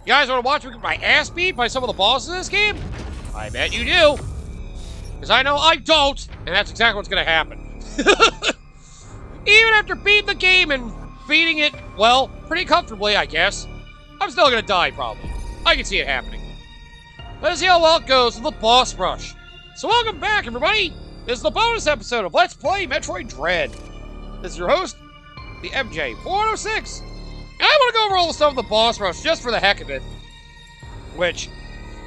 You guys want to watch me get my ass beat by some of the bosses in this game? I bet you do. Because I know I don't, and that's exactly what's going to happen. Even after beating the game and beating it, well, pretty comfortably, I guess, I'm still going to die, probably. I can see it happening. Let's see how well it goes with the boss rush. So welcome back, everybody. This is the bonus episode of Let's Play Metroid Dread. This is your host, the MJ406. And I want to go over all the stuff of the boss rush just for the heck of it. Which,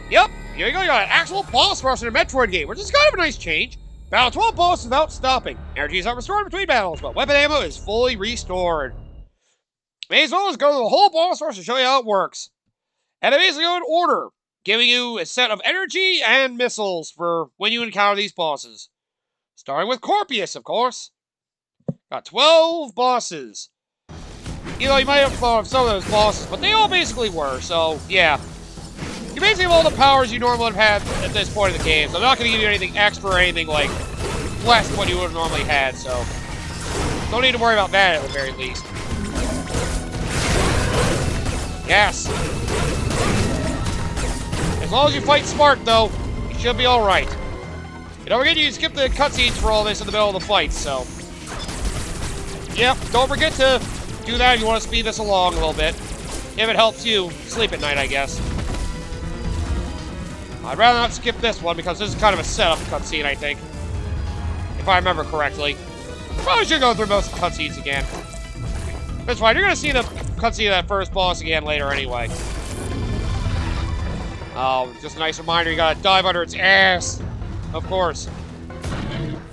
yep, here you go, you got an actual boss rush in a Metroid game, which is kind of a nice change. Battle 12 bosses without stopping. Energy is not restored between battles, but weapon ammo is fully restored. May as well as go through the whole boss rush to show you how it works. And they basically go in order, giving you a set of energy and missiles for when you encounter these bosses. Starting with Corpius, of course. Got 12 bosses. You know, you might have thought of some of those bosses, but they all basically were, so, yeah. You basically have all the powers you normally would have had at this point in the game, so I'm not going to give you anything extra or anything, like, less than what you would have normally had, so don't need to worry about that at the very least. Yes. As long as you fight smart, though, you should be alright. And don't forget you can skip the cutscenes for all this in the middle of the fight, so... Yep, don't forget to do that if you want to speed this along a little bit. If it helps you sleep at night, I guess. I'd rather not skip this one because this is kind of a setup cutscene, I think. If I remember correctly. Probably should go through most of the cutscenes again. That's fine, you're going to see the cutscene of that first boss again later anyway. Oh, just a nice reminder, you gotta dive under its ass. Of course.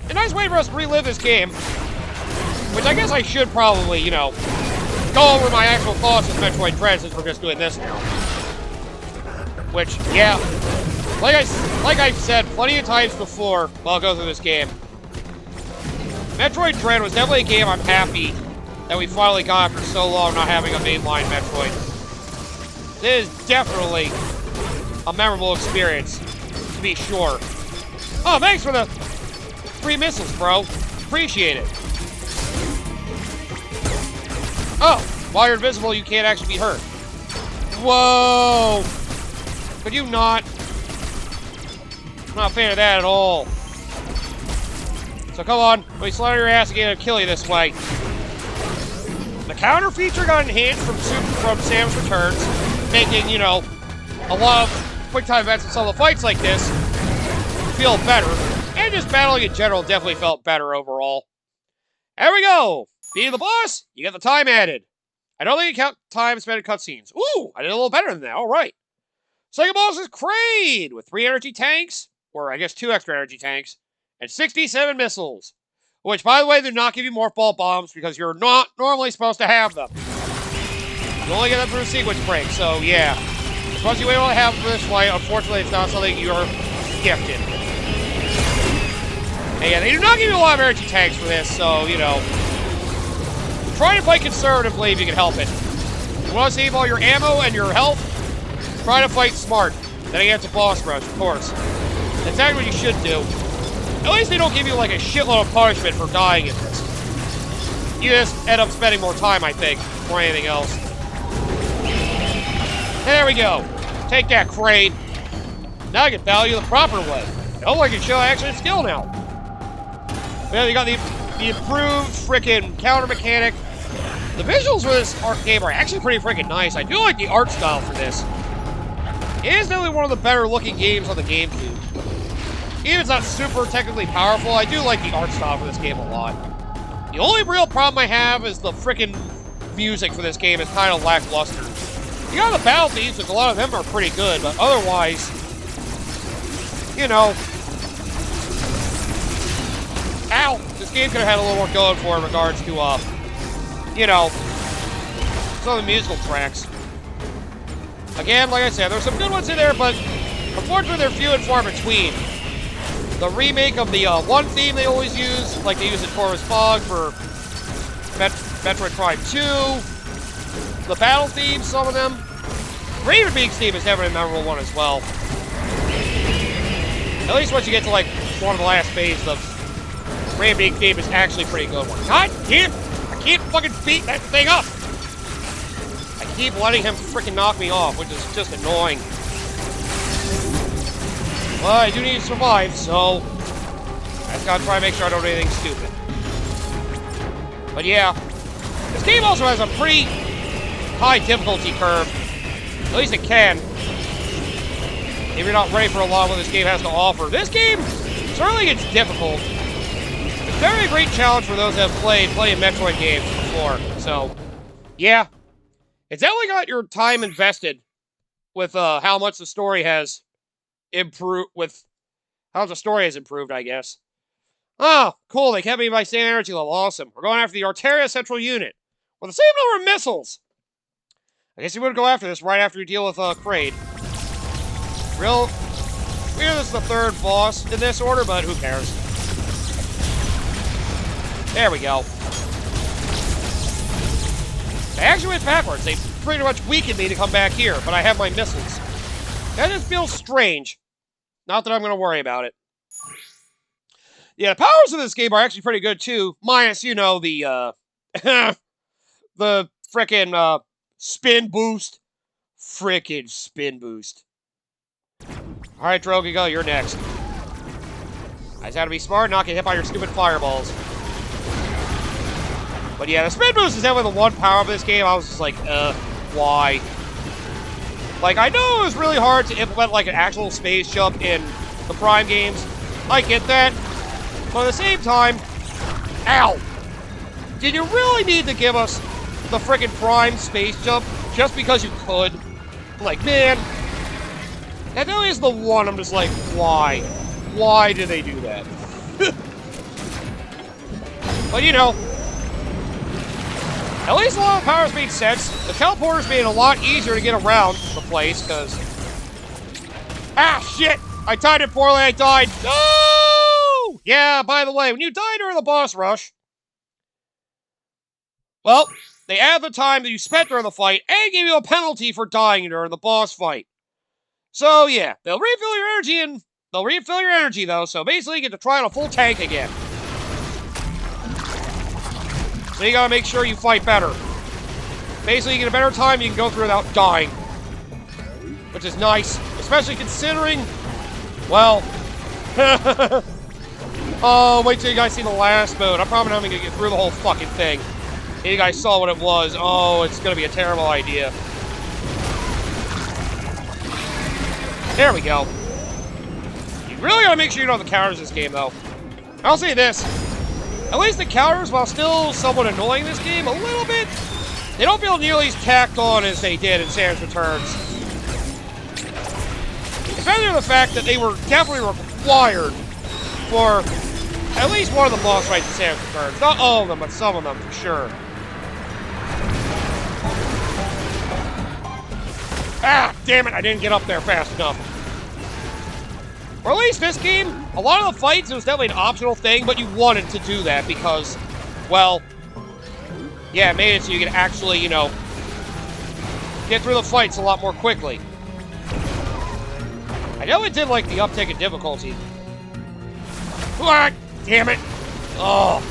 A nice way for us to relive this game. Which I guess I should probably, you know, go over my actual thoughts with Metroid Dread since we're just doing this now. Which, yeah, like I've said plenty of times before while I go through this game, Metroid Dread was definitely a game I'm happy that we finally got after so long not having a mainline Metroid. This is definitely a memorable experience, to be sure. Oh, thanks for the 3 missiles, bro. Appreciate it. Oh, while you're invisible, you can't actually be hurt. Whoa! Could you not? I'm not a fan of that at all. So come on, let me slide your ass again and kill you this way. The counter feature got enhanced from Samus Returns, making, you know, a lot of quick time events and some of the fights like this feel better. And just battling in general definitely felt better overall. There we go! Beating the boss, you get the time added. I don't think you count time spent in cutscenes. Ooh, I did a little better than that. All right. Second boss is Kraid with 3 energy tanks, or I guess 2 extra energy tanks, and 67 missiles. Which, by the way, do not give you morph ball bombs because you're not normally supposed to have them. You only get them through a sequence break, so yeah. Because you able to have them for this fight, unfortunately, it's not something you're gifted. And yeah, they do not give you a lot of energy tanks for this, so, you know. Try to play conservatively if you can help it. You want to save all your ammo and your health? Try to fight smart. Then against a boss rush, of course. That's exactly what you should do. At least they don't give you like a shitload of punishment for dying in this. You just end up spending more time, I think, more anything else. There we go. Take that, Kraid. Now I can battle you the proper way. Oh, I can show action skill now. Well, you got the improved frickin' counter mechanic. The visuals for this game are actually pretty freaking nice. I do like the art style for this. It is definitely one of the better looking games on the GameCube. Even if it's not super technically powerful, I do like the art style for this game a lot. The only real problem I have is the frickin' music for this game is kind of lackluster. You got the battle themes, which a lot of them are pretty good, but otherwise, you know. Ow! This game could have had a little more going for in regards to, you know, some of the musical tracks. Again, like I said, there's some good ones in there, but unfortunately they're few and far between. The remake of the one theme they always use, like they use in Torres Fog for Metroid Prime 2. The battle themes, some of them. Raven Beak's theme is never a memorable one as well. At least once you get to like one of the last phases of Raven Beak theme is actually a pretty good one. God damn! I can't fucking beat that thing up! I keep letting him freaking knock me off, which is just annoying. Well, I do need to survive, so I just gotta try to make sure I don't do anything stupid. But yeah, this game also has a pretty high difficulty curve. At least it can. If you're not ready for a lot of what this game has to offer. This game certainly gets difficult. It's definitely a great challenge for those that have played Metroid games before. So, yeah. It's definitely got your time invested with how much the story has improved, I guess. Oh, cool, they kept me by same energy level. Awesome. We're going after the Arteria Central Unit with the same number of missiles. I guess you would go after this right after you deal with Kraid. Weird this is the third boss in this order, but who cares? There we go. I actually went backwards. They pretty much weakened me to come back here, but I have my missiles. That just feels strange. Not that I'm going to worry about it. Yeah, the powers of this game are actually pretty good, too. Minus, you know, the, the frickin', spin boost. Frickin' spin boost. Alright, Drogigo, you're next. I just had to be smart and not get hit by your stupid fireballs. But yeah, the spin boost is definitely the one power of this game. I was just like, why? Like, I know it was really hard to implement, like, an actual space jump in the Prime games. I get that. But at the same time, ow! Did you really need to give us the frickin' Prime space jump just because you could? Like, man, that really is the one I'm just like, why? Why did they do that? But, you know, at least a lot of powers made sense. The teleporters made it a lot easier to get around the place, because... Ah, shit! I timed it poorly, I died! No! Yeah, by the way, when you die during the boss rush... Well, they add the time that you spent during the fight, and give you a penalty for dying during the boss fight. So, yeah, they'll refill your energy, though, so basically you get to try on a full tank again. So you gotta make sure you fight better. Basically, you get a better time you can go through without dying. Which is nice, especially considering, well... Oh, wait till you guys see the last mode. I'm probably not gonna get through the whole fucking thing. And you guys saw what it was. Oh, it's gonna be a terrible idea. There we go. You really gotta make sure you know the counters in this game, though. I'll say this. At least the counters, while still somewhat annoying this game a little bit, they don't feel nearly as tacked on as they did in Samus Returns. Especially the fact that they were definitely required for at least one of the boss fights in Samus Returns. Not all of them, but some of them for sure. Ah, damn it, I didn't get up there fast enough. Or at least this game, a lot of the fights, it was definitely an optional thing, but you wanted to do that because, well, yeah, it made it so you could actually, you know, get through the fights a lot more quickly. I know it did like the uptick in difficulty. Ah, damn it. Oh.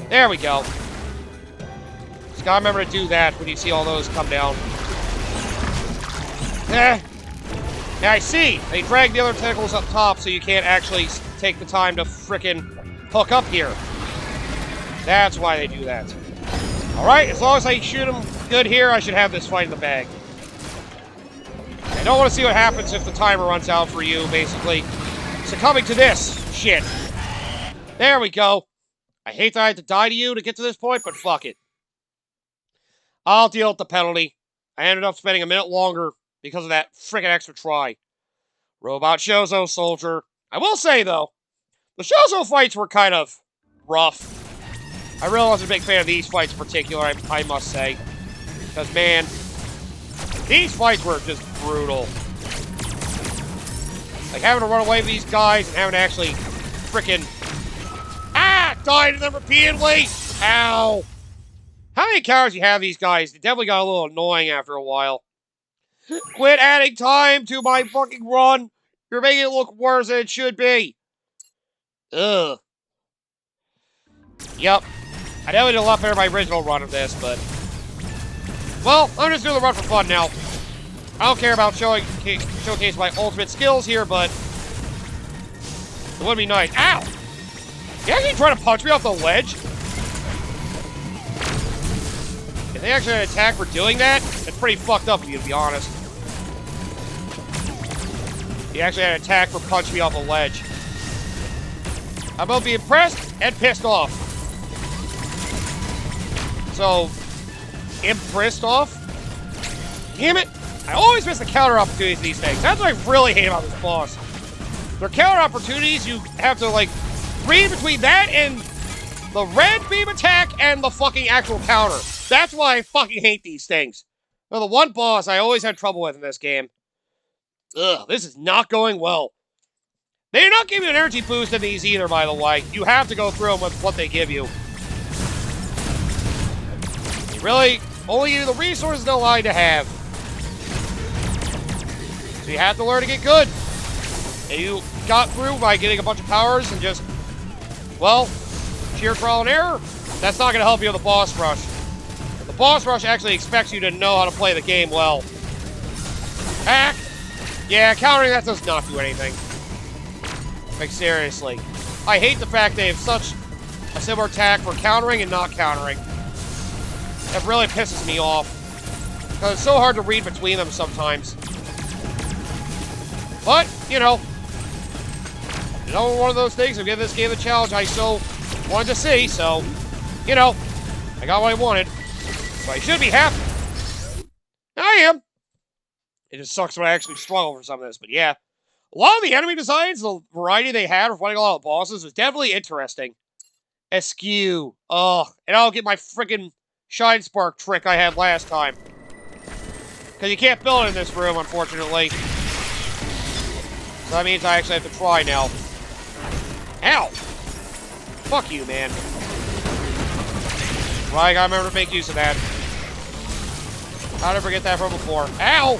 There we go. Just gotta remember to do that when you see all those come down. Eh. Now I see, they drag the other tentacles up top so you can't actually take the time to frickin' hook up here. That's why they do that. Alright, as long as I shoot them good here, I should have this fight in the bag. I don't want to see what happens if the timer runs out for you, basically. Succumbing to this shit. There we go. I hate that I had to die to you to get to this point, but fuck it. I'll deal with the penalty. I ended up spending a minute longer because of that frickin' extra try. Robot Shozo Soldier. I will say, though, the Shozo fights were kind of rough. I really wasn't a big fan of these fights in particular, I must say. Because, man, these fights were just brutal. Like, having to run away from these guys and having to actually frickin' die to them repeatedly! Ow! How many encounters you have these guys? It definitely got a little annoying after a while. Quit adding time to my fucking run! You're making it look worse than it should be! Ugh. Yep. I definitely did a lot better in my original run of this, but... Well, I'm just doing the run for fun now. I don't care about showcase my ultimate skills here, but it would be nice. Ow! You actually trying to punch me off the ledge? If they actually had an attack for doing that, it's pretty fucked up of you, to be honest. He actually had an attack for punching me off a ledge. I'm both be impressed and pissed off. So, impressed off? Damn it! I always miss the counter opportunities of these things. That's what I really hate about this boss. They're counter opportunities, you have to, like, read between that and the red beam attack and the fucking actual counter. That's why I fucking hate these things. They're the one boss I always had trouble with in this game. Ugh, this is not going well. They do not give you an energy boost in these either, by the way. You have to go through them with what they give you. They really only give you the resources they're allowed to have. So you have to learn to get good. And you got through by getting a bunch of powers and just, well, sheer trial and error. That's not going to help you with the boss rush. The boss rush actually expects you to know how to play the game well. Hack! Yeah, countering that does not do anything. Like, seriously. I hate the fact they have such a similar attack for countering and not countering. That really pisses me off. Because it's so hard to read between them sometimes. But, you know, one of those things, I'll give this game the challenge I so wanted to see, so, you know, I got what I wanted. So I should be happy. I am. It just sucks when I actually struggle for some of this, but yeah. A lot of the enemy designs, the variety they had for fighting a lot of bosses, was definitely interesting. Askew. Ugh. And I'll get my freaking Shine Spark trick I had last time. Because you can't build it in this room, unfortunately. So that means I actually have to try now. Ow! Fuck you, man. Well, I gotta remember to make use of that. How did I forget that from before? Ow!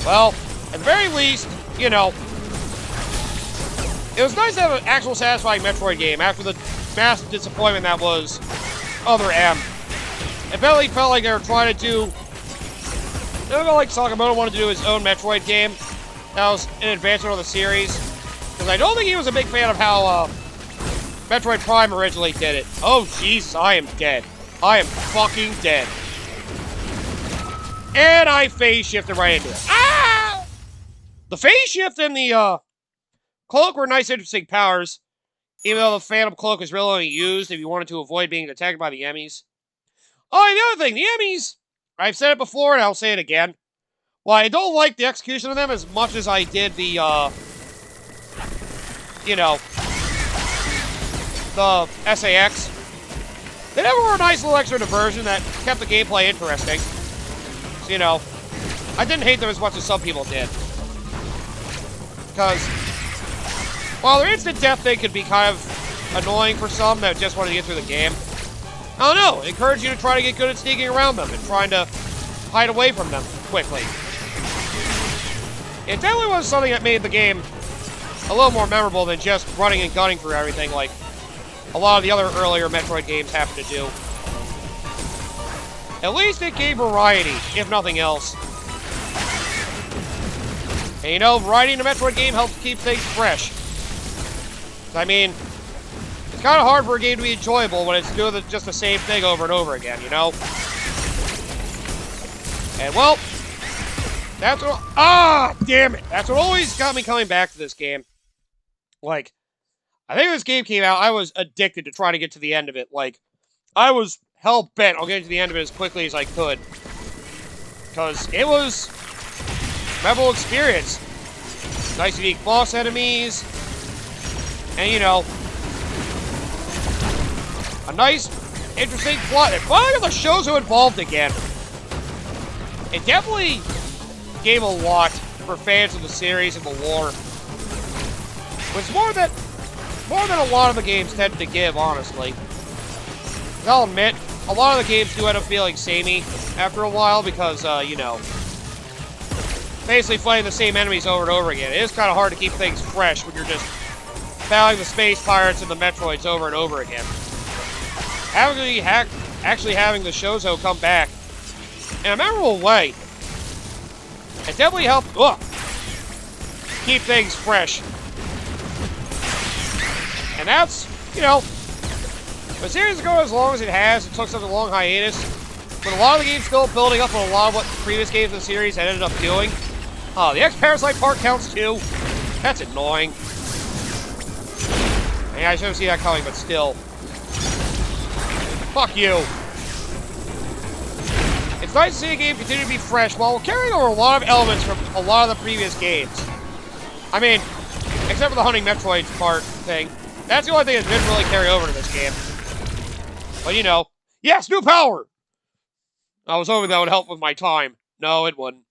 Well, at the very least, you know, it was nice to have an actual satisfying Metroid game after the massive disappointment that was Other M. It really felt like they were trying to do... It felt like Sakamoto wanted to do his own Metroid game. That was an advancement of the series. Because I don't think he was a big fan of how Metroid Prime originally did it. Oh, jeez, I am dead. I am fucking dead. And I phase shifted right into it. Ah! The phase shift and the cloak were nice, interesting powers. Even though the Phantom Cloak was really only used if you wanted to avoid being detected by the Emmys. Oh, and the other thing, the Emmys, I've said it before and I'll say it again. Well, I don't like the execution of them as much as I did the, you know, the SAX. They never were a nice little extra diversion that kept the gameplay interesting. So, you know, I didn't hate them as much as some people did. Because, while their instant death thing could be kind of annoying for some that just wanted to get through the game, I don't know, it encouraged you to try to get good at sneaking around them and trying to hide away from them quickly. It definitely was something that made the game a little more memorable than just running and gunning through everything like a lot of the other earlier Metroid games happened to do. At least it gave variety, if nothing else. And you know, variety in a Metroid game helps keep things fresh. I mean, it's kind of hard for a game to be enjoyable when it's doing just the same thing over and over again, you know? And, well, that's what... Ah, damn it! That's what always got me coming back to this game. Like, I think when this game came out, I was addicted to trying to get to the end of it. Like, I was hell-bent on getting to the end of it as quickly as I could. Because it was a memorable experience. Nice unique boss enemies. And, you know, a nice, interesting plot. And finally the show's so involved again. It definitely gave a lot for fans of the series and the lore. Which more than a lot of the games tend to give, honestly. I'll admit, a lot of the games do end up feeling samey after a while because, you know, basically fighting the same enemies over and over again. It is kind of hard to keep things fresh when you're just battling the space pirates and the Metroids over and over again. actually having the Shozo come back in a memorable way, it definitely helped keep things fresh. And that's, you know, the series has gone as long as it has. It took such a long hiatus, but a lot of the games still building up on a lot of what previous games in the series had ended up doing. The X-Parasite part counts too. That's annoying. Yeah, I should have seen that coming, but still. Fuck you. It's nice to see a game continue to be fresh while carrying over a lot of elements from a lot of the previous games. I mean, except for the hunting Metroid part thing. That's the only thing that didn't really carry over to this game. But you know, yes, new power! I was hoping that would help with my time. No, it wouldn't.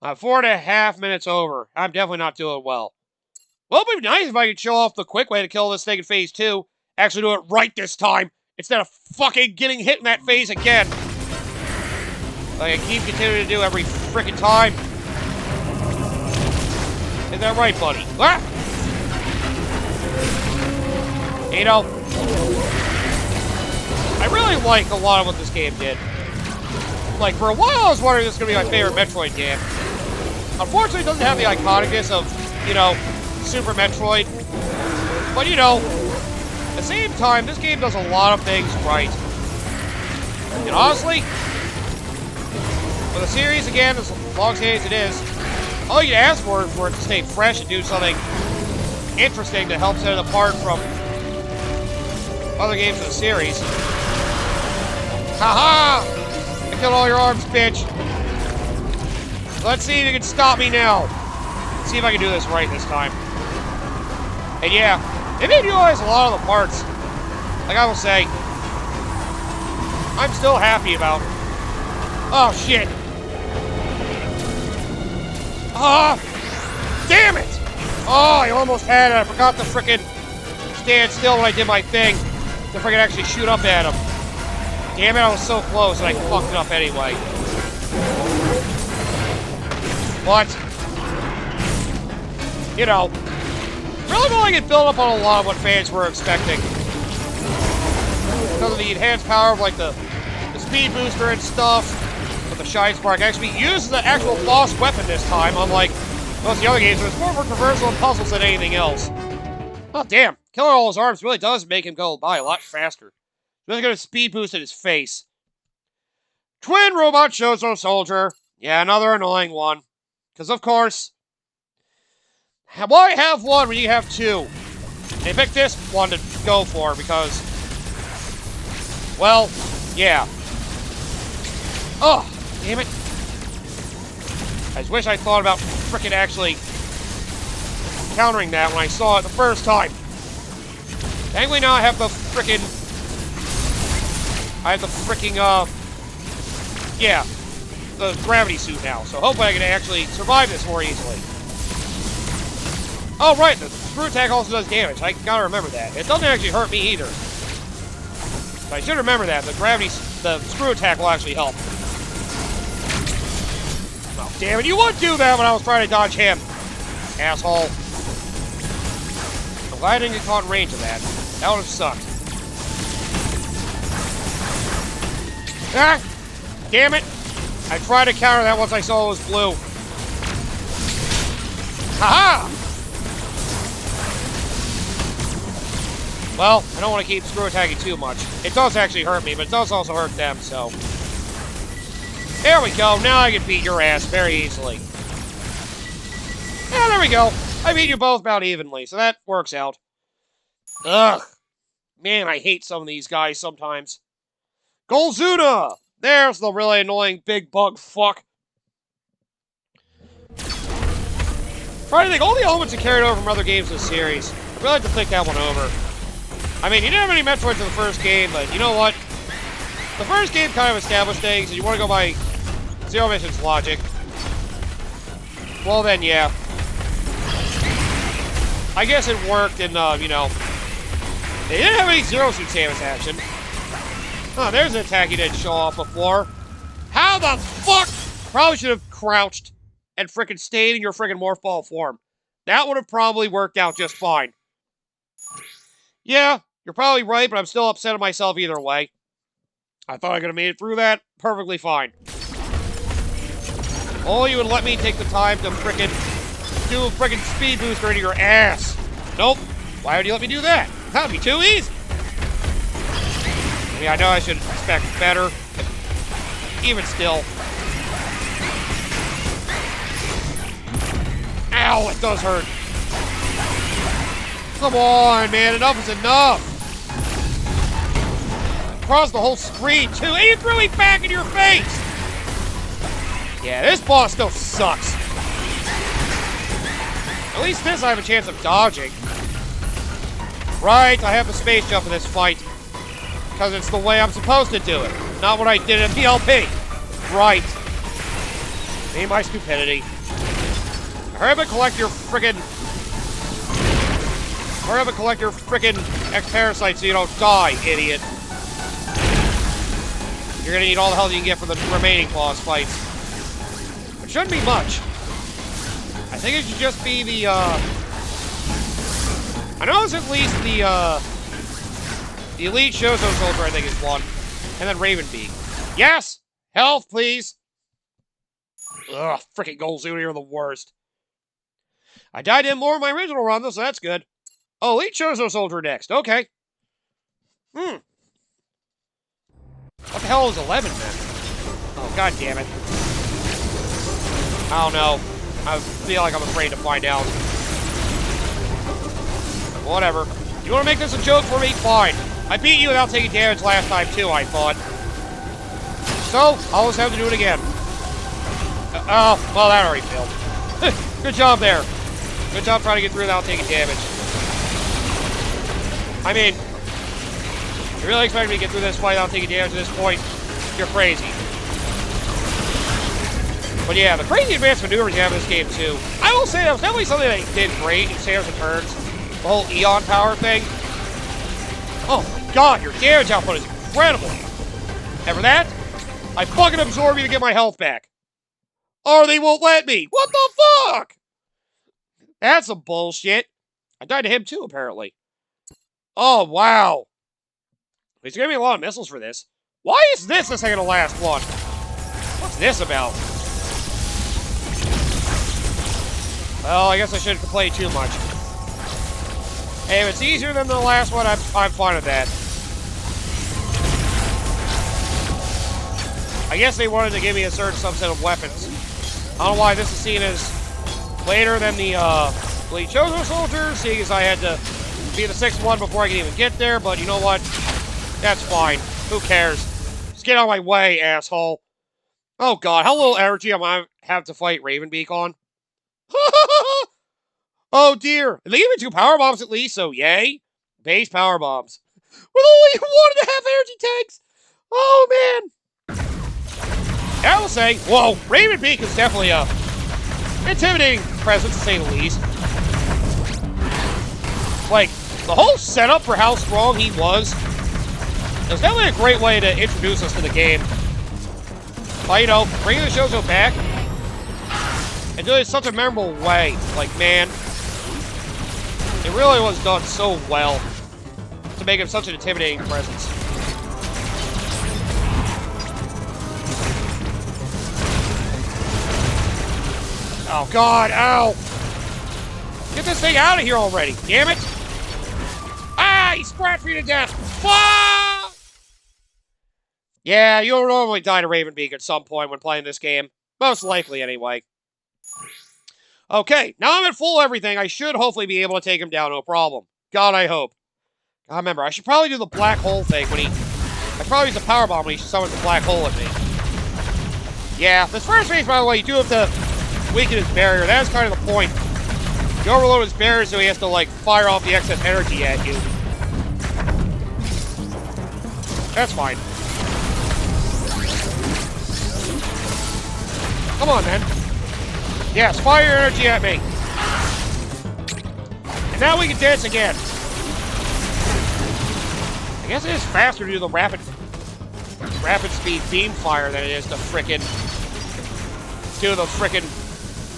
4.5 minutes over. I'm definitely not doing well. Well, it'd be nice if I could show off the quick way to kill this thing in Phase 2. Actually do it right this time, instead of fucking getting hit in that phase again. Like I keep continuing to do every frickin' time. Is that right, buddy? Ah! You know, I really like a lot of what this game did. Like, for a while I was wondering if this was going to be my favorite Metroid game. Unfortunately, it doesn't have the iconicness of, you know, Super Metroid. But, you know, at the same time, this game does a lot of things right. And honestly, for the series, again, as long-standing as it is, all you can ask for is for it to stay fresh and do something interesting that helps set it apart from other games in the series. Haha! I killed all your arms, bitch! Let's see if you can stop me now. Let's see if I can do this right this time. And yeah, they didn't utilize a lot of the parts. Like I will say, I'm still happy about. Oh shit! Damn it! Oh, I almost had it. I forgot to frickin' stand still when I did my thing to frickin' actually shoot up at him. Damn it, I was so close and I fucked it up anyway. But, you know, really don't like it built up on a lot of what fans were expecting. Because of the enhanced power of like the speed booster and stuff, with the Shine Spark actually uses the actual boss weapon this time, unlike most of the other games, where it's more for traversal and puzzles than anything else. Oh damn, killing all his arms really does make him go by a lot faster. Really gonna speed boost at his face. Twin Robot Shozo Soldier. Yeah, another annoying one. Because, of course, why have one when you have two? They picked this one to go for because, well, yeah. Oh, damn it. I just wish I thought about frickin' actually countering that when I saw it the first time. Thankfully now I have the frickin'... yeah, the gravity suit now, so hopefully I can actually survive this more easily. Oh, right, the screw attack also does damage. I gotta remember that. It doesn't actually hurt me either. But I should remember that. The screw attack will actually help. Oh, damn it, you would do that when I was trying to dodge him. Asshole. I'm glad I didn't get caught in range of that. That would have sucked. Ah! Damn it! I tried to counter that once I saw it was blue. Haha! Well, I don't want to keep screw attacking too much. It does actually hurt me, but it does also hurt them, so... There we go, now I can beat your ass very easily. Yeah, there we go. I beat you both about evenly, so that works out. Ugh. Man, I hate some of these guys sometimes. Golzuna! There's the really annoying big bug fuck. Trying to think, all the elements are carried over from other games in the series. I'd really like to think that one over. I mean, you didn't have any Metroids in the first game, but you know what? The first game kind of established things, and you want to go by Zero Mission's logic. Well then, yeah. I guess it worked in, you know... They didn't have any Zero Suit Samus action. Oh, there's an attack you didn't show off before. How the fuck? Probably should have crouched and frickin' stayed in your frickin' Morph Ball form. That would have probably worked out just fine. Yeah, You're probably right, but I'm still upset at myself either way. I thought I could have made it through that perfectly fine. Only you would let me take the time to frickin' do a frickin' speed booster into your ass. Nope. Why would you let me do that? That would be too easy. I mean, I know I should expect better, but even still. Ow, it does hurt. Come on, man, enough is enough. Across the whole screen, too, and you threw me back in your face. Yeah, this boss still sucks. At least this I have a chance of dodging. Right, I have the space jump in this fight. Because it's the way I'm supposed to do it. Not what I did in PLP. Right. Me, my stupidity. Hurry up and collect your frickin'... Hurry up and collect your frickin' X-Parasites so you don't die, idiot. You're gonna need all the health you can get for the remaining boss fights. It shouldn't be much. I think it should just be the, I know it's at least the Elite Shozo Soldier, I think, is one. And then Ravenbeak. Yes! Health, please! Ugh, frickin' Golzuni are the worst. I died in more in my original run, though, so that's good. Oh, Elite Shozo Soldier next. Okay. What the hell is 11, then? Oh, god damn it. I don't know. I feel like I'm afraid to find out. Whatever. You want to make this a joke for me? Fine. I beat you without taking damage last time, too, I thought. So, I'll just have to do it again. Oh, well, that already failed. Good job there. Good job trying to get through without taking damage. I mean, you really expect me to get through this fight without taking damage at this point? You're crazy. But yeah, the crazy advanced maneuvers you have in this game, too. I will say that was definitely something that did great in Samus Returns. The whole Eon power thing. Oh my god, your damage output is incredible. And for that, I fucking absorb you to get my health back. Or they won't let me. What the fuck? That's some bullshit. I died to him too, apparently. Oh, wow. He's giving me a lot of missiles for this. Why is this the second to last one? What's this about? Well, I guess I shouldn't complain too much. Hey, if it's easier than the last one, I'm fine with that. I guess they wanted to give me a certain subset of weapons. I don't know why this is seen as later than the Elite Shozo Soldier, seeing as I had to be the 6th one before I could even get there, but you know what? That's fine. Who cares? Just get out of my way, asshole. Oh god, how little energy am I have to fight Ravenbeak on? Oh dear. They gave me 2 power bombs at least, so yay. Base power bombs. With only 1.5 energy tanks! Oh man! I will say, whoa, Ravenbeak is definitely a intimidating presence, to say the least. Like, the whole setup for how strong he was definitely a great way to introduce us to the game. But, you know, bringing the Shozo back and doing it in such a memorable way. Like, man, it really was done so well to make him such an intimidating presence. Oh, God, ow! Get this thing out of here already, damn it! Ah, he scratched me to death! Ah! Yeah, you'll normally die to Ravenbeak at some point when playing this game. Most likely, anyway. Okay, now I'm at full everything. I should hopefully be able to take him down, no problem. God, I hope. God, remember, I should probably do the black hole thing when he... I probably use the power bomb when he summons the black hole at me. Yeah, this first phase, by the way, you do have to weaken his barrier. That's kind of the point. You overload his barrier so he has to, like, fire off the excess energy at you. That's fine. Come on, man. Yes, fire your energy at me. And now we can dance again. I guess it is faster to do the rapid speed beam fire than it is to frickin' do the frickin'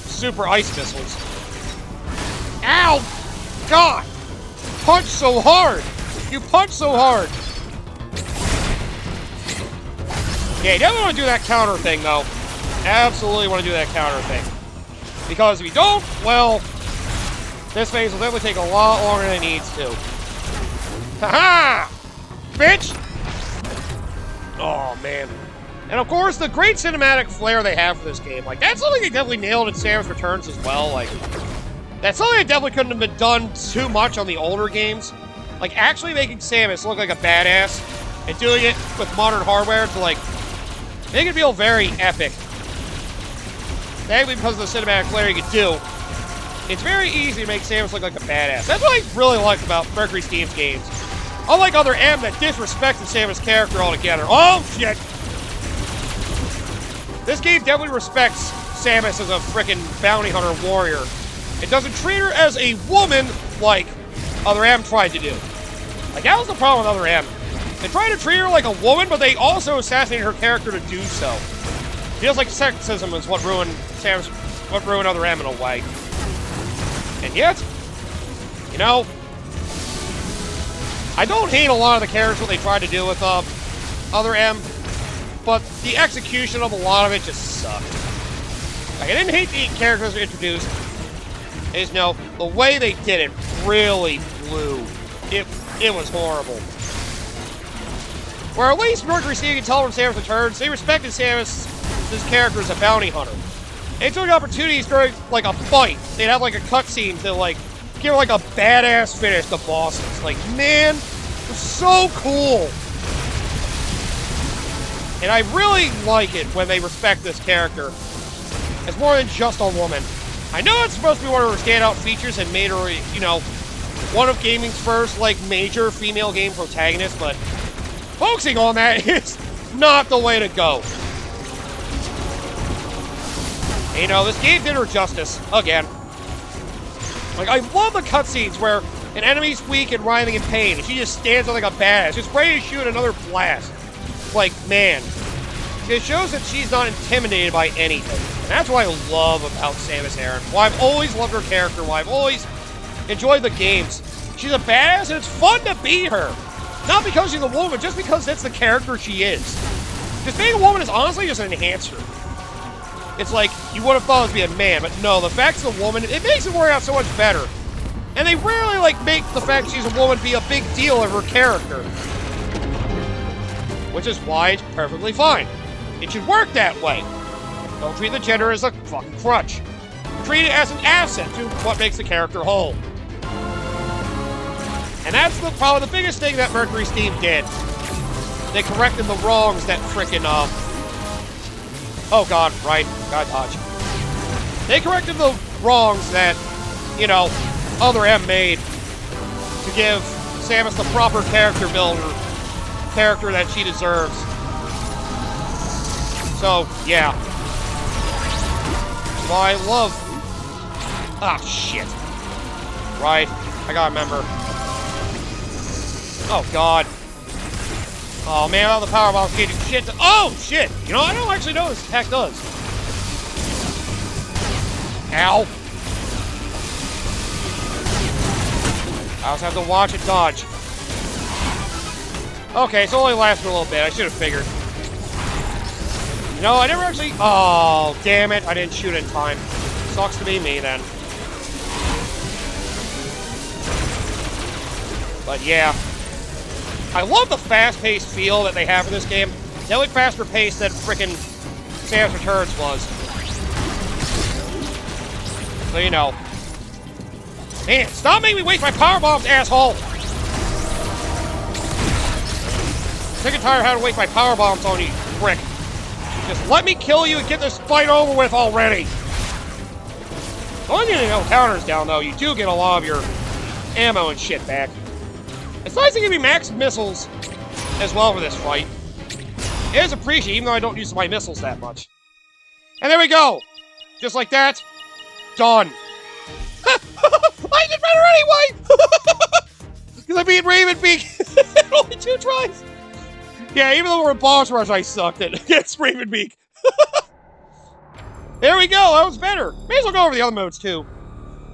super ice missiles. Ow! God! Punch so hard! You punch so hard. Yeah, you definitely want to do that counter thing, though. Absolutely want to do that counter thing. Because if you don't, well, this phase will definitely take a lot longer than it needs to. Haha! Bitch! Oh, man. And of course, the great cinematic flair they have for this game. Like, that's something they definitely nailed in Samus Returns as well. Like, that's something that definitely couldn't have been done too much on the older games. Like, actually making Samus look like a badass and doing it with modern hardware to, like, make it feel very epic. Mainly because of the cinematic flair you can do. It's very easy to make Samus look like a badass. That's what I really like about Mercury Steam's games. Unlike other M that disrespected Samus' character altogether. Oh, shit! This game definitely respects Samus as a frickin' bounty hunter warrior. It doesn't treat her as a woman like other M tried to do. Like, that was the problem with other M. They tried to treat her like a woman, but they also assassinated her character to do so. Feels like sexism is what ruined Samus, what ruined other M in a way. And yet, you know, I don't hate a lot of the characters what they tried to do with other M, but the execution of a lot of it just sucked. Like, I didn't hate the characters they introduced. I just know the way they did it really blew. It was horrible. Where at least Mercury Steam can tell from Samus Returns, they respected Samus' character as a bounty hunter. They took opportunities during, like, a fight. They'd have, like, a cutscene to, like, give her, like, a badass finish to bosses. Like, man, it was so cool. And I really like it when they respect this character as more than just a woman. I know it's supposed to be one of her standout features and made her, you know, one of gaming's first, like, major female game protagonists, but focusing on that is not the way to go. And, you know, this game did her justice, again. Like, I love the cutscenes where an enemy's weak and writhing in pain, and she just stands there like a badass, just ready to shoot another blast. Like, man. It shows that she's not intimidated by anything. And that's what I love about Samus Aran. Why I've always loved her character, why I've always enjoyed the games. She's a badass, and it's fun to beat her. Not because she's a woman, just because that's the character she is. Just being a woman is honestly just an enhancer. It's like, you would have thought it would be a man, but no, the fact she's a woman, it makes it work out so much better. And they rarely, like, make the fact she's a woman be a big deal of her character. Which is why it's perfectly fine. It should work that way. Don't treat the gender as a fucking crutch. Treat it as an asset to what makes the character whole. And that's probably the biggest thing that Mercury Steam did. They corrected the wrongs that frickin', oh god, right, god dodge. They corrected the wrongs that, you know, other M made to give Samus the proper character builder, character that she deserves. So, yeah. Well, I love... Ah, shit. Right, I gotta remember. Oh, God. Oh, man, all the power bombs getting shit to... Oh, shit! You know, I don't actually know what this attack does. Ow. I also have to watch it dodge. Okay, so it only lasts for a little bit. I should have figured. No, I never actually... Oh, damn it. I didn't shoot in time. Sucks to be me, then. But, yeah. I love the fast-paced feel that they have in this game. Definitely faster paced than frickin' Samus Returns was. So, you know. Man, stop making me waste my power bombs, asshole! Sick and tired of having to waste my power bombs on you, prick. Just let me kill you and get this fight over with already. As long as you know counters down, though, you do get a lot of your ammo and shit back. It's nice to give me max missiles as well for this fight. It is appreciated, even though I don't use my missiles that much. And there we go! Just like that, done. I did better anyway! Because I beat Ravenbeak in only 2 tries. Yeah, even though we're in boss rush, I sucked it against Ravenbeak. There we go, that was better. May as well go over the other modes, too.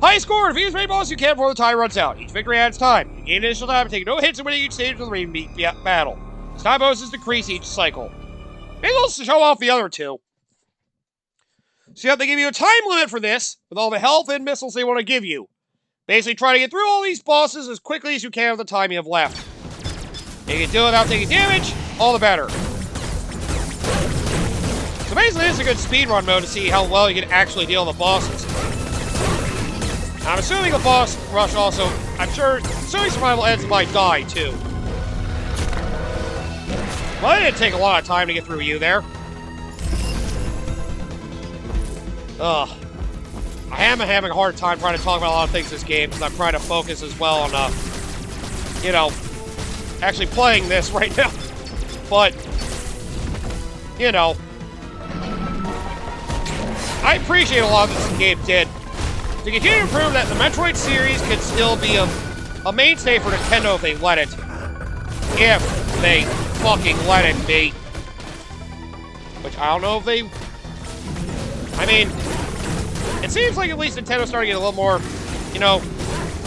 High score! Defeat as many bosses you can before the time runs out. Each victory adds time. You gain initial time, taking no hits and winning each stage of the Raven Beak battle. As time bonuses decrease each cycle. Maybe they'll show off the other two. So you have to give you a time limit for this, with all the health and missiles they want to give you. Basically, try to get through all these bosses as quickly as you can with the time you have left. If you can do it without taking damage, all the better. So basically, this is a good speedrun mode to see how well you can actually deal with the bosses. I'm assuming the boss rush also, assuming survival ends might die, too. Well, it didn't take a lot of time to get through you there. Ugh. I am having a hard time trying to talk about a lot of things in this game, because I'm trying to focus as well on, actually playing this right now. But, I appreciate a lot of this game did. To continue to prove that the Metroid series could still be a mainstay for Nintendo if they let it. If they fucking let it be. Which I don't know if they... I mean, it seems like at least Nintendo's starting to get a little more,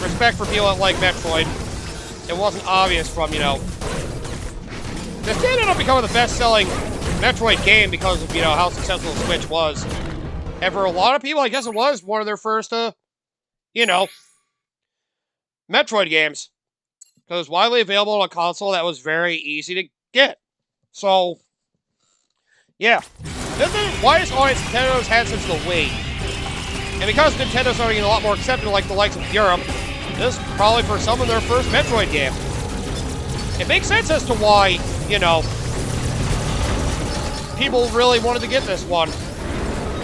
respect for people that like Metroid. It wasn't obvious from, This ended up becoming the best-selling Metroid game because of, how successful the Switch was. And for a lot of people, I guess it was one of their first, Metroid games. Because it was widely available on a console that was very easy to get. So, yeah. This is the widest audience Nintendo's had since the Wii. And because Nintendo's starting to get a lot more accepted like the likes of Europe, this is probably for some of their first Metroid game. It makes sense as to why, people really wanted to get this one.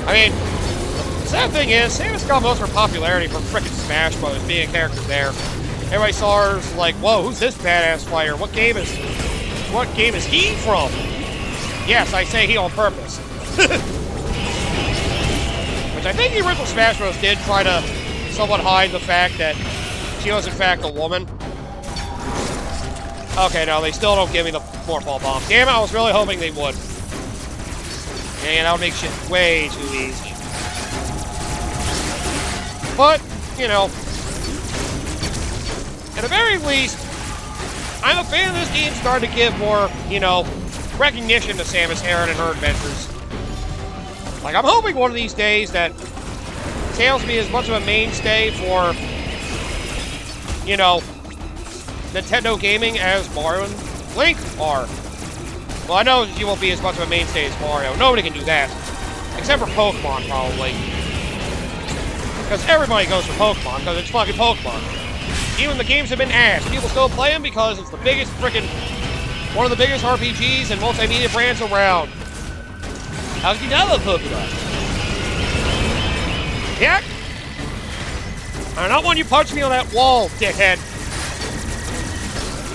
I mean, the sad thing is, Samus got most of her popularity from frickin' Smash Bros. Being a character there. Everybody saw her as like, whoa, who's this badass fighter? What game is he from? Yes, I say he on purpose. Which I think the original Smash Bros. Did try to somewhat hide the fact that she was in fact a woman. Okay, no, they still don't give me the Morphball Bomb. Damn it, I was really hoping they would. Man, that would make shit way too easy. But, at the very least, I'm a fan of this game starting to give more, recognition to Samus Aran and her adventures. Like, I'm hoping one of these days that Samus will be as much of a mainstay for, Nintendo gaming as Mario and Link are. Well, I know she won't be as much of a mainstay as Mario. Nobody can do that. Except for Pokemon, probably. Because everybody goes for Pokemon, because it's fucking Pokemon. Even the games have been ass. People still play them because it's the biggest frickin'... one of the biggest RPGs and multimedia brands around. How can you download Pokemon? Yeah? Not when you punch me on that wall, dickhead.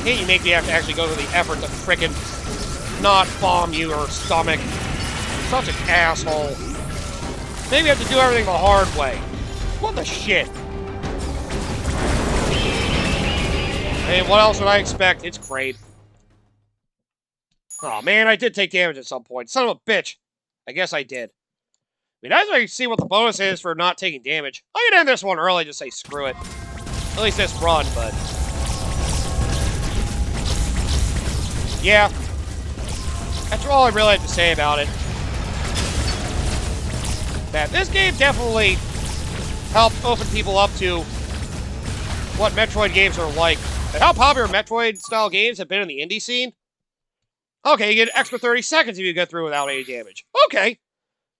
Can't you make me have to actually go through the effort to frickin' not bomb you or stomach? Such an asshole. Maybe you have to do everything the hard way. What the shit? I mean, what else would I expect? It's great. Oh man, I did take damage at some point. Son of a bitch. I guess I did. I mean, as I can see what the bonus is for not taking damage. I could end this one early and just say screw it. At least this run, but... yeah. That's all I really have to say about it. That this game definitely helped open people up to what Metroid games are like. And how popular Metroid-style games have been in the indie scene. Okay, you get an extra 30 seconds if you get through without any damage. Okay.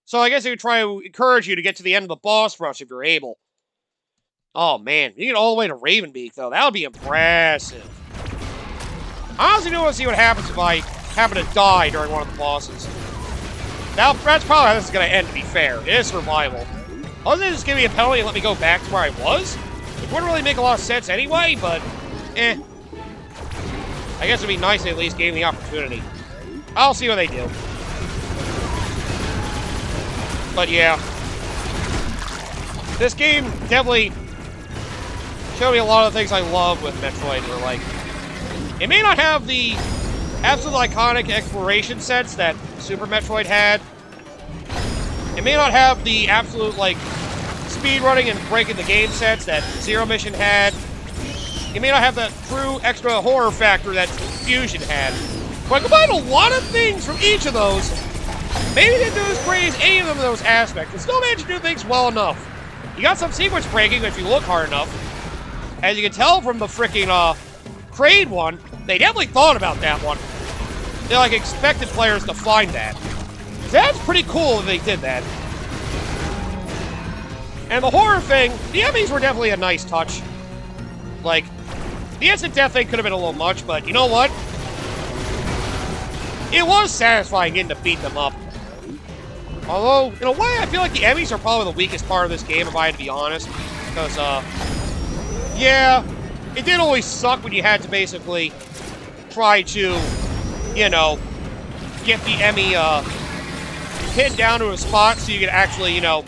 So I guess I would try to encourage you to get to the end of the boss rush if you're able. Oh man, you get all the way to Ravenbeak though. That would be impressive. I honestly don't want to see what happens if I happen to die during one of the bosses. Now, that's probably how this is going to end, to be fair. It is survival. Other than just give me a penalty and let me go back to where I was, it wouldn't really make a lot of sense anyway, but, I guess it'd be nice to at least give me the opportunity. I'll see what they do. But yeah. This game definitely showed me a lot of the things I love with Metroid. Where, like, it may not have the absolute iconic exploration sense that Super Metroid had. It may not have the absolute, like, speedrunning and breaking the game sets that Zero Mission had. You may not have that true extra horror factor that Fusion had. But combine a lot of things from each of those, maybe they didn't do as great as any of them in those aspects, but still managed to do things well enough. You got some sequence breaking if you look hard enough. As you can tell from the freaking Crane one, they definitely thought about that one. They like expected players to find that. That's pretty cool that they did that. And the horror thing, the Emmys were definitely a nice touch. Like, the instant death thing could have been a little much, but you know what? It was satisfying getting to beat them up. Although, in a way, I feel like the Emmys are probably the weakest part of this game, if I had to be honest. Because, yeah, it did always suck when you had to basically try to, you know, get the Emmy, pinned down to a spot so you could actually, you know,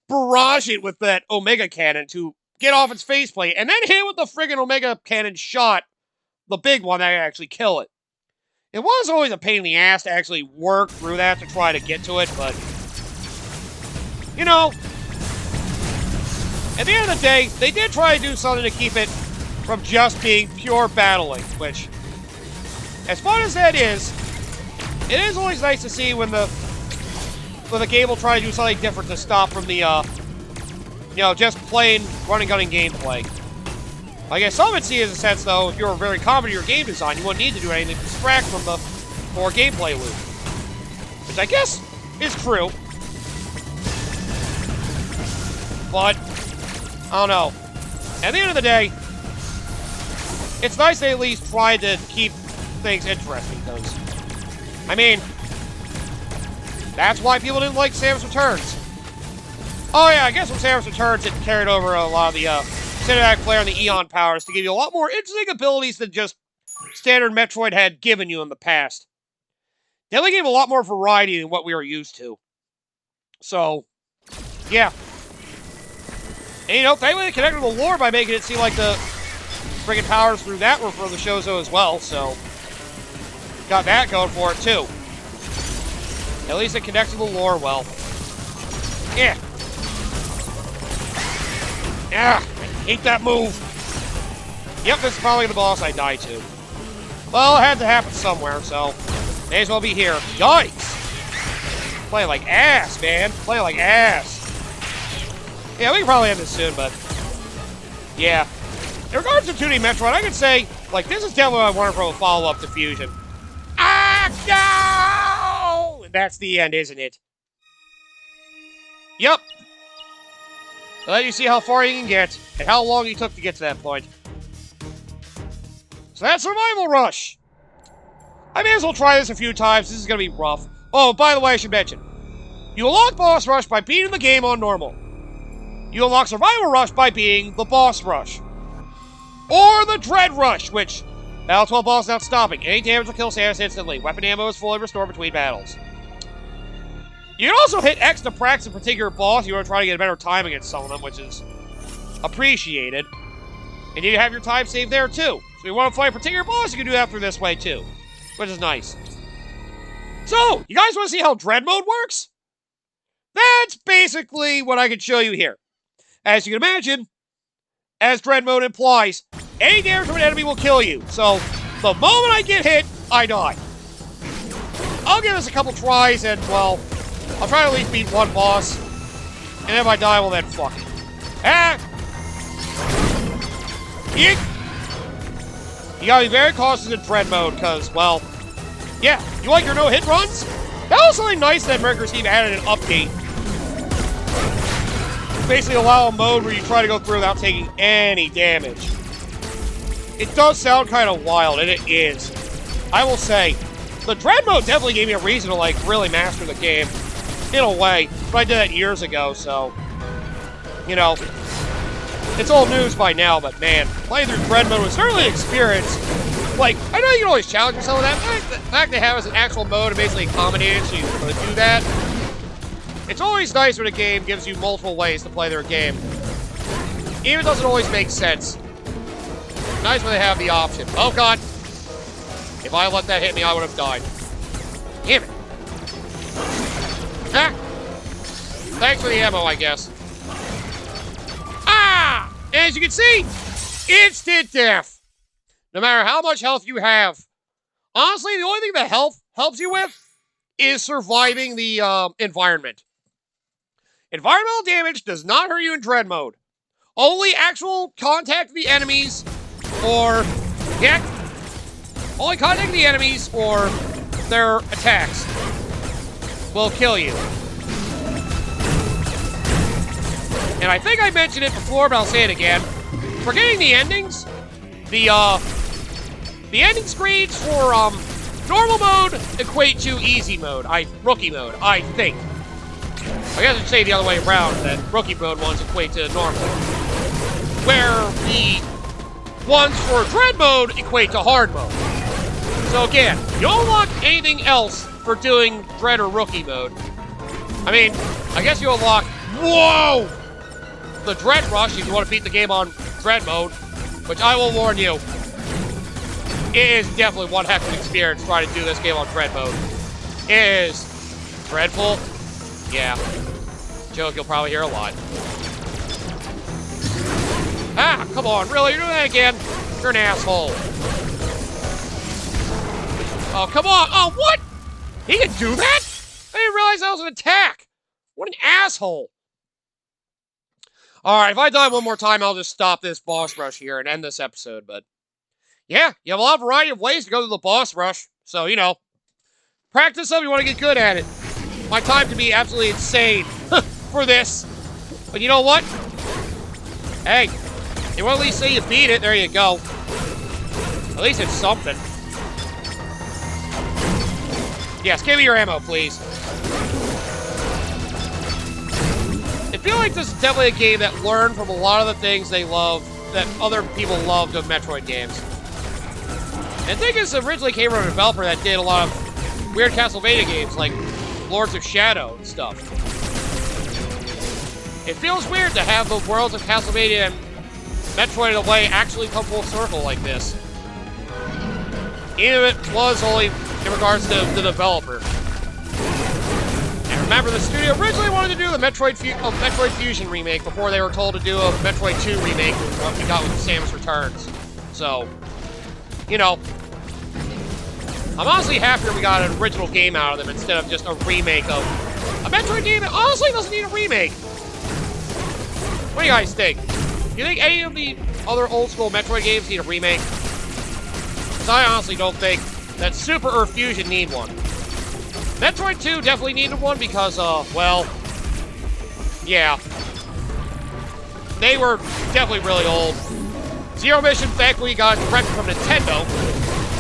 barrage it with that Omega Cannon to get off its faceplate, and then hit it with the friggin' Omega Cannon shot, the big one that could actually kill it. It was always a pain in the ass to actually work through that to try to get to it, but, you know, at the end of the day, they did try to do something to keep it from just being pure battling, which, as fun as that is, it is always nice to see when the game will try to do something different to stop from the, you know, just plain running gunning gameplay. I guess some would see as a sense, though, if you were very confident in your game design, you wouldn't need to do anything to distract from the core gameplay loop. Which I guess is true. But, I don't know. At the end of the day, it's nice they at least tried to keep things interesting, because, I mean, that's why people didn't like Samus Returns. Oh yeah, I guess when Samus Returns, it carried over a lot of the cinematic flair and the Eon powers to give you a lot more interesting abilities than just standard Metroid had given you in the past. Definitely gave a lot more variety than what we were used to. So, yeah. And you know, thankfully they connected the lore by making it seem like the friggin' powers through that were for the Shozo as well, so got that going for it too. At least it connects to the lore well. Yeah. Ah, I hate that move. Yep, this is probably the boss I die to. Well, it had to happen somewhere, so may as well be here. Yikes! Play like ass, man. Play like ass. Yeah, we can probably end this soon, but yeah. In regards to 2D Metroid, I could say, like, this is definitely what I wanted from a follow-up to Fusion. Ah, no! And that's the end, isn't it? Yep. I'll let you see how far you can get, and how long you took to get to that point. So that's Survival Rush. I may as well try this a few times. This is going to be rough. Oh, by the way, I should mention. You unlock Boss Rush by beating the game on normal. You unlock Survival Rush by beating the Boss Rush. Or the Dread Rush, which, battle 12 balls without stopping. Any damage will kill Samus instantly. Weapon ammo is fully restored between battles. You can also hit X to practice a particular boss if you want to try to get a better time against some of them, which is appreciated. And you have your time saved there, too. So if you want to fight a particular boss, you can do that through this way, too. Which is nice. So, you guys want to see how Dread Mode works? That's basically what I can show you here. As you can imagine, as Dread Mode implies, any damage from an enemy will kill you. So, the moment I get hit, I die. I'll give this a couple tries, and, well, I'll try to at least beat one boss. And if I die, well then, fuck it. Ah! Yeet! You gotta be very cautious in Dread Mode, because, well, yeah, you like your no-hit runs? That was something nice that Mercury Steve added an update. Basically allow a mode where you try to go through without taking any damage. It does sound kind of wild, and it is. I will say, the Dread Mode definitely gave me a reason to, like, really master the game. In a way. But I did that years ago, so, you know, it's old news by now, but man, playing through Dread Mode was certainly an experience. Like, I know you can always challenge yourself with that, but the fact they have as an actual mode to basically accommodate it so you can do that, it's always nice when a game gives you multiple ways to play their game. Even if it doesn't always make sense. Nice when they have the option. Oh god. If I let that hit me, I would have died. Damn it. Ah! Thanks for the ammo, I guess. as you can see, instant death. No matter how much health you have. Honestly, the only thing that health helps you with is surviving the environment. Environmental damage does not hurt you in dread mode. Only actual contact with the enemies or... Yeah. Only contact with the enemies or their attacks will kill you. And I think I mentioned it before, but I'll say it again. For getting the endings, the ending screens for normal mode equate to easy mode, rookie mode, I think. I guess I should say the other way around, that rookie mode ones equate to normal. Where the ones for dread mode equate to hard mode. So again, you don't unlock anything else for doing dread or rookie mode. I mean, I guess you unlock, whoa! The dread rush if you want to beat the game on dread mode, which I will warn you, it is definitely one heck of an experience trying to do this game on dread mode. It is dreadful. Yeah. Joke you'll probably hear a lot. Ah, come on, really? You're doing that again? You're an asshole. Oh, come on. Oh, what? He can do that? I didn't realize that was an attack. What an asshole. Alright, if I die one more time, I'll just stop this boss rush here and end this episode, but... Yeah, you have a lot of variety of ways to go to the boss rush. So, you know, practice up if you want to get good at it. My time can be absolutely insane for this. But you know what? Hey, you want to at least say you beat it. There you go. At least it's something. Yes, give me your ammo, please. I feel like this is definitely a game that learned from a lot of the things they love, that other people loved of Metroid games. And I think this originally came from a developer that did a lot of weird Castlevania games, like Lords of Shadow and stuff. It feels weird to have the worlds of Castlevania and Metroid in a way actually come full circle like this. Even if it was only in regards to the developer. And remember, the studio originally wanted to do the Metroid Fusion remake before they were told to do a Metroid 2 remake, what we got with Samus Returns. So, you know, I'm honestly happier we got an original game out of them instead of just a remake of a Metroid game that honestly doesn't need a remake. What do you guys think? Do you think any of the other old school Metroid games need a remake? Because I honestly don't think that Super or Fusion need one. Metroid 2 definitely needed one because, well, yeah. They were definitely really old. Zero Mission, thankfully, got corrected from Nintendo.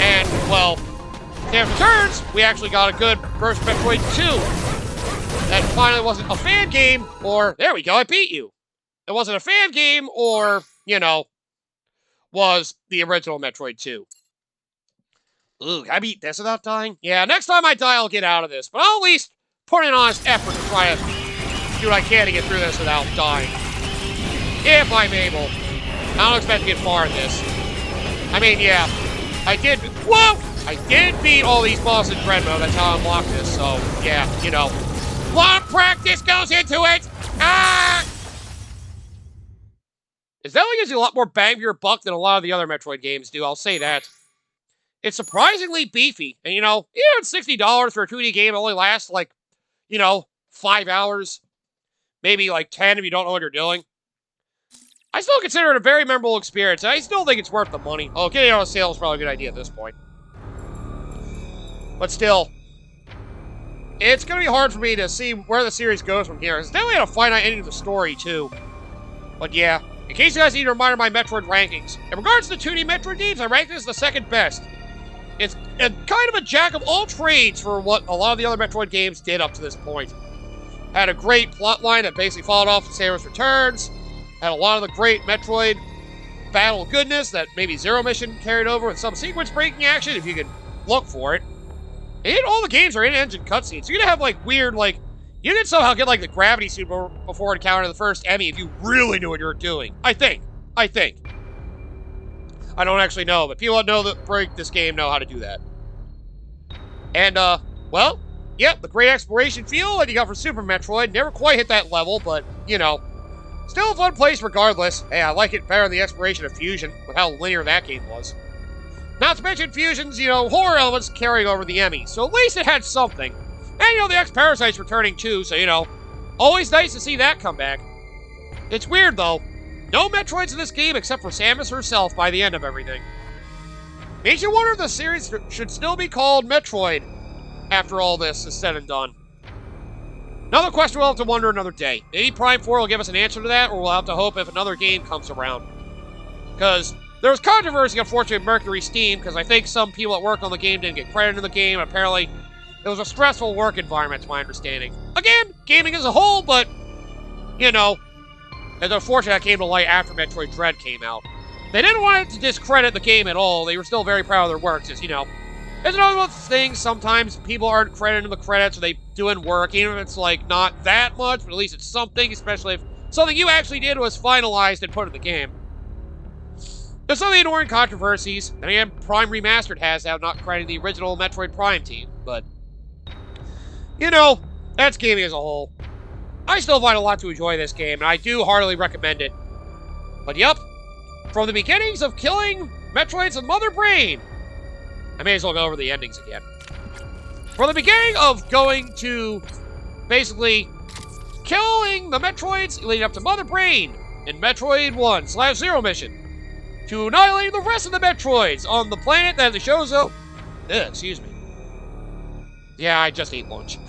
And, well, Samus Returns, we actually got a good first Metroid 2. That finally wasn't a fan game, or, there we go, I beat you. It wasn't a fan game, or, you know, was the original Metroid 2. Ooh, can I beat this without dying? Yeah, next time I die, I'll get out of this. But I'll at least put in an honest effort to try to do what I can to get through this without dying. If I'm able. I don't expect to get far in this. I mean, yeah, I did... Whoa! I did beat all these bosses in Dread Mode. That's how I unlocked this, so, yeah, you know. A lot of practice goes into it! Ah! It definitely gives you a lot more bang for your buck than a lot of the other Metroid games do, I'll say that. It's surprisingly beefy, and you know, it's $60 for a 2D game. It only lasts like, you know, 5 hours, maybe like 10 if you don't know what you're doing. I still consider it a very memorable experience, and I still think it's worth the money. Oh, getting it on sale is probably a good idea at this point. But still, it's going to be hard for me to see where the series goes from here. It's definitely a finite ending to the story, too. But yeah, in case you guys need a reminder of my Metroid rankings, in regards to the 2D Metroid games, I rank this as the second best. It's kind of a jack of all trades for what a lot of the other Metroid games did up to this point. Had a great plotline that basically followed off of Samus Returns. Had a lot of the great Metroid battle goodness that maybe Zero Mission carried over with some sequence-breaking action if you could look for it. And all the games are in-engine cutscenes, so you're gonna have like weird, like, you could somehow get like the gravity suit before encountering the first Emmy if you really knew what you were doing. I think. I don't actually know, but people that know that break this game know how to do that. And, well, yep, the great exploration feel that you got for Super Metroid never quite hit that level, but, you know, Still a fun place regardless. Hey, I like it better than the exploration of Fusion, with how linear that game was. Not to mention Fusion's, horror elements carrying over the Emmy, so at least it had something. And, the X-Parasite's returning too, so, always nice to see that come back. It's weird, though. No Metroids in this game except for Samus herself by the end of everything. Makes you wonder if the series should still be called Metroid after all this is said and done. Another question we'll have to wonder another day. Maybe Prime 4 will give us an answer to that, or we'll have to hope if another game comes around. Because there was controversy, unfortunately, with Mercury Steam, because I think some people that worked on the game didn't get credit in the game, and apparently it was a stressful work environment, to my understanding. Again, gaming as a whole, but, it's unfortunate that came to light after Metroid Dread came out. They didn't want to discredit the game at all. They were still very proud of their work, just, it's another one of those things, sometimes people aren't credited in the credits, or they doing work, even if it's, not that much, but at least it's something, especially if something you actually did was finalized and put in the game. There's some of the annoying controversies, and again, Prime Remastered has out not crediting the original Metroid Prime team, but, that's gaming as a whole. I still find a lot to enjoy this game, and I do heartily recommend it. But yep, from the beginnings of killing Metroid's Mother Brain, I may as well go over the endings again. From the beginning of going to, basically, killing the Metroids leading up to Mother Brain in Metroid 1/0 mission, to annihilating the rest of the Metroids on the planet that the Shozo... excuse me. Yeah, I just ate lunch.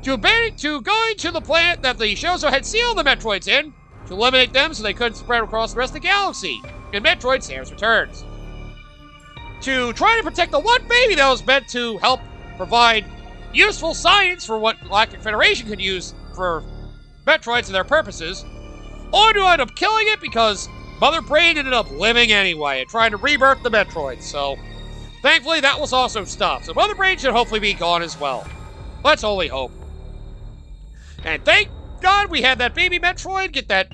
to going to the planet that the Shozo had sealed the Metroids in, to eliminate them so they couldn't spread across the rest of the galaxy, in Metroid Samus Returns. To try to protect the one baby that was meant to help provide useful science for what Galactic Federation could use for Metroids and their purposes, or to end up killing it because Mother Brain ended up living anyway and trying to rebirth the Metroids, so thankfully that was also stopped. So Mother Brain should hopefully be gone as well. Let's only hope. And thank God we had that baby Metroid get that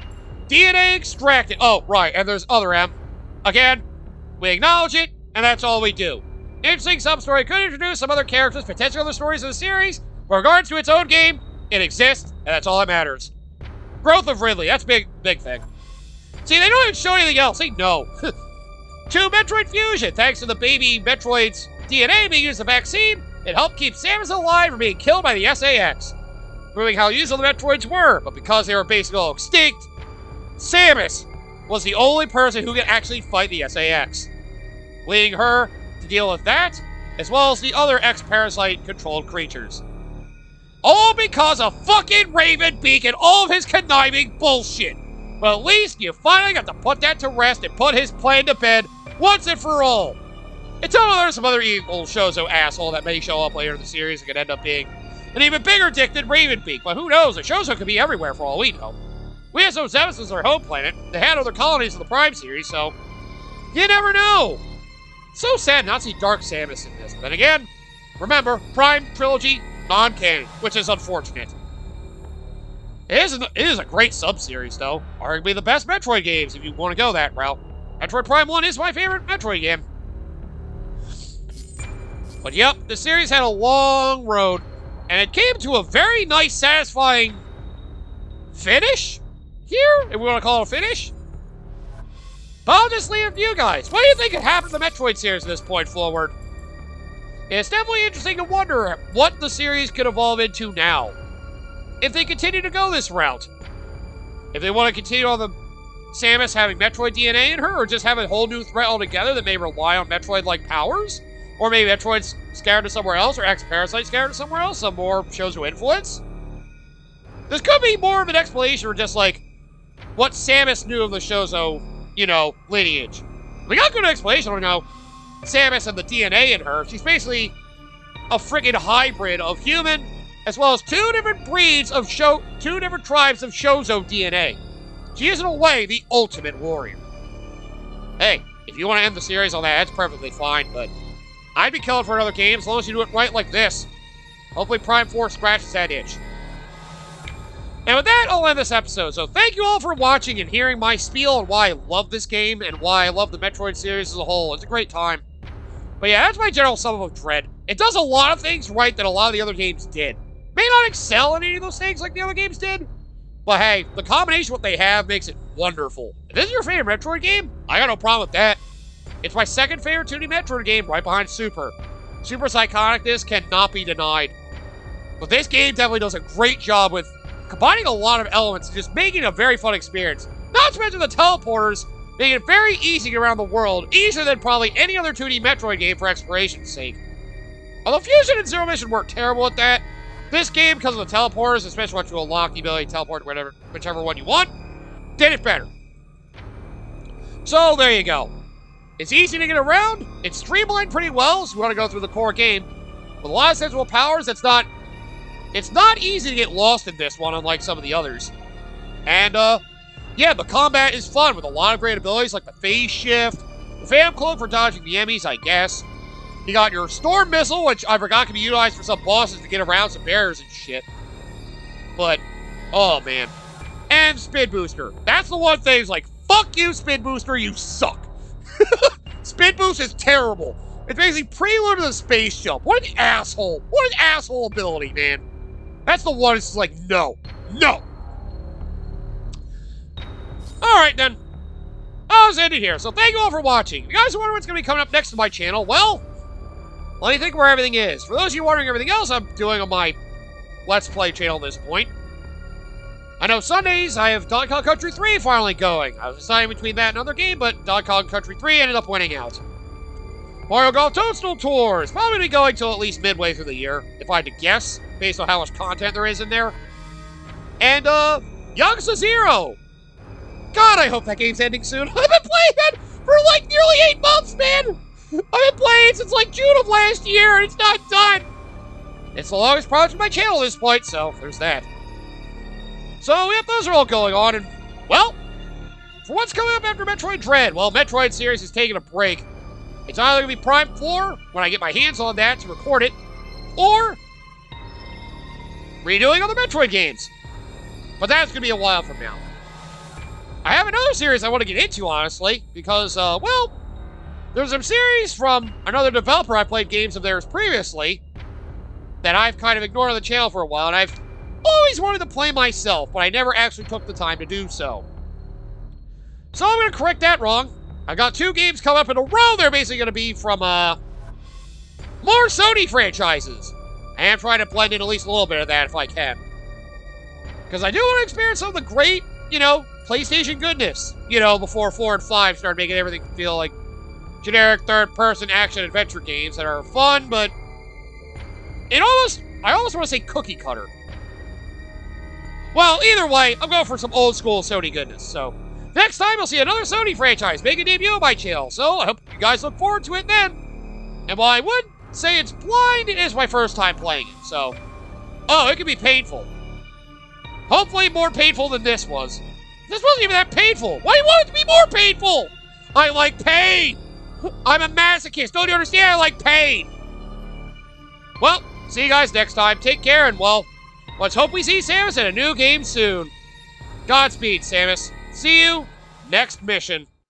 DNA extracted. Oh, right, and there's other M. Again, we acknowledge it, and that's all we do. Interesting sub-story could introduce some other characters, potential other stories in the series, but in regards to its own game, it exists, and that's all that matters. Growth of Ridley, that's big thing. See, they don't even show anything else, they know. To Metroid Fusion, thanks to the baby Metroid's DNA being used as a vaccine, it helped keep Samus alive from being killed by the SAX. Proving how useful the Metroids were, but because they were basically all extinct, Samus was the only person who could actually fight the SAX, leading her to deal with that, as well as the other X-Parasite-controlled creatures. All because of fucking Raven Beak and all of his conniving bullshit. But at least you finally got to put that to rest and put his plan to bed once and for all. Until there's some other evil Shozo asshole that may show up later in the series and could end up being an even bigger dick than Raven Beak, but who knows, the Shozo could be everywhere for all we know. We have Zemus as their home planet. They had other colonies in the Prime series, so you never know. So sad not to see Dark Samus in this. But then again, remember, Prime Trilogy, non-canon, which is unfortunate. It is a great sub-series, though. Arguably the best Metroid games, if you want to go that route. Metroid Prime 1 is my favorite Metroid game. But yep, the series had a long road, and it came to a very nice, satisfying finish here, if we want to call it a finish. But I'll just leave it to you guys. What do you think could happen to the Metroid series at this point forward? It's definitely interesting to wonder what the series could evolve into now, if they continue to go this route. If they want to continue on the Samus having Metroid DNA in her, or just have a whole new threat altogether that may rely on Metroid-like powers, or maybe Metroid's scattered to somewhere else, or X-Parasite scattered to somewhere else, some more Shozo influence. This could be more of an explanation for just, what Samus knew of the Shozo, lineage. We got a good explanation on, Samus and the DNA in her. She's basically a friggin' hybrid of human, as well as two different tribes of Shozo DNA. She is, in a way, the ultimate warrior. Hey, if you want to end the series on that, that's perfectly fine, but I'd be killing for another game as long as you do it right like this. Hopefully Prime 4 scratches that itch. And with that, I'll end this episode. So thank you all for watching and hearing my spiel on why I love this game and why I love the Metroid series as a whole. It's a great time. But yeah, that's my general sum of Dread. It does a lot of things right that a lot of the other games did. May not excel in any of those things like the other games did, But hey, the combination of what they have makes it wonderful. If this is your favorite Metroid game, I got no problem with that. It's my second favorite 2D Metroid game, right behind Super. Super's iconicness cannot be denied. But this game definitely does a great job with combining a lot of elements and just making it a very fun experience. Not to mention the teleporters, making it very easy to get around the world, easier than probably any other 2D Metroid game for exploration's sake. Although Fusion and Zero Mission weren't terrible at that, this game, because of the teleporters, especially once you unlock the ability to teleport whichever one you want, did it better. So there you go. It's easy to get around, it's streamlined pretty well, so you want to go through the core game. With a lot of sensible powers, it's not easy to get lost in this one, unlike some of the others. And, yeah, the combat is fun with a lot of great abilities like the phase shift, the Phantom Cloak for dodging the enemies, I guess. You got your Storm Missile, which I forgot can be utilized for some bosses to get around some barriers and shit. But, oh man. And Spin Booster. That's the one thing, is like, fuck you, Spin Booster, you suck. Spin Boost is terrible. It's basically prelude to the space jump. What an asshole. What an asshole ability, man. That's the one that's like, no. No. Alright then. I'll just end it here. So thank you all for watching. If you guys wonder what's going to be coming up next to my channel, well, let me think where everything is. For those of you wondering everything else I'm doing on my Let's Play channel at this point, I know Sundays I have Donkey Kong Country 3 finally going. I was deciding between that and another game, but Donkey Kong Country 3 ended up winning out. Mario Golf Toadstool Tour is probably going to be going till at least midway through the year, if I had to guess, based on how much content there is in there. And, Yakuza 0! God, I hope that game's ending soon. I've been playing that for like nearly 8 months, man! I've been playing since like June of last year, and it's not done! It's the longest project on my channel at this point, so there's that. So, yep, those are all going on, and, well, for what's coming up after Metroid Dread, well, Metroid series is taking a break. It's either going to be Prime 4, when I get my hands on that to record it, or redoing other Metroid games. But that's going to be a while from now. I have another series I want to get into, honestly, because, well, there's some series from another developer I played games of theirs previously that I've kind of ignored on the channel for a while, and I've always wanted to play myself, but I never actually took the time to do so. So I'm going to correct that wrong. I've got 2 games coming up in a row. They're basically going to be from, more Sony franchises. I am trying to blend in at least a little bit of that if I can. Because I do want to experience some of the great, PlayStation goodness, before 4 and 5 started making everything feel like generic third-person action-adventure games that are fun, but I almost want to say cookie cutter. Well, either way, I'm going for some old-school Sony goodness, so next time you'll see another Sony franchise make a debut on my channel, so I hope you guys look forward to it then. And while I would say it's blind, it is my first time playing it, so, it can be painful. Hopefully more painful than this was. This wasn't even that painful. Why do you want it to be more painful? I like pain. I'm a masochist. Don't you understand? I like pain. Well, see you guys next time. Take care, and well, let's hope we see Samus in a new game soon. Godspeed, Samus. See you next mission.